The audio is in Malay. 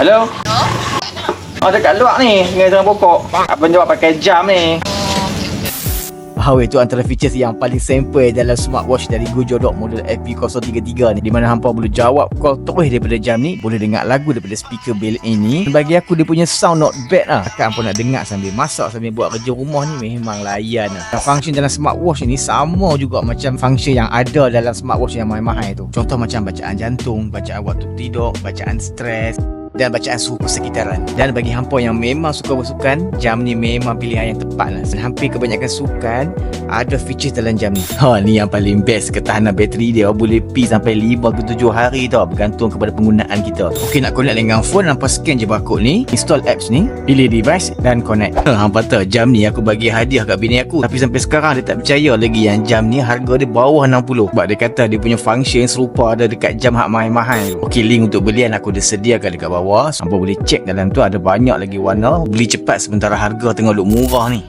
Halo? Oh, dekat luar ni, dengan pokok. Abang jawab pakai jam ni. Itu antara features yang paling simple dalam smartwatch dari Gojodok model FP033 ni, di mana hampa boleh jawab call terus daripada jam ni, boleh dengar lagu daripada speaker built-in ni. Bagi aku dia punya sound not bad lah. Takkan hampa nak dengar sambil masak, sambil buat kerja rumah ni, memang layan lah. Dan function dalam smartwatch ni sama juga macam function yang ada dalam smartwatch yang mahal-mahal tu. Contoh macam bacaan jantung, bacaan waktu tidur, bacaan stres dan bacaan suhu persekitaran. Dan bagi hampa yang memang suka bersukan, jam ni memang pilihan yang tepat lah. Hampir kebanyakan sukan ada feature dalam jam ni. Ni yang paling best. Ketahanan bateri dia boleh pergi sampai 5 ke 7 hari tau, bergantung kepada penggunaan kita. Okey, nak connect dengan phone, hampa scan je barcode ni, install apps ni, pilih device dan connect. Hampa tahu jam ni aku bagi hadiah kat bini aku, tapi sampai sekarang dia tak percaya lagi yang jam ni harga dia bawah 60. Sebab dia kata dia punya function serupa ada dekat jam hak mahal-mahal tu. Okey, link untuk belian aku dah sediakan dekat bawah. Hampa boleh cek dalam tu, ada banyak lagi warna. Beli cepat sementara harga tengah duk murah ni.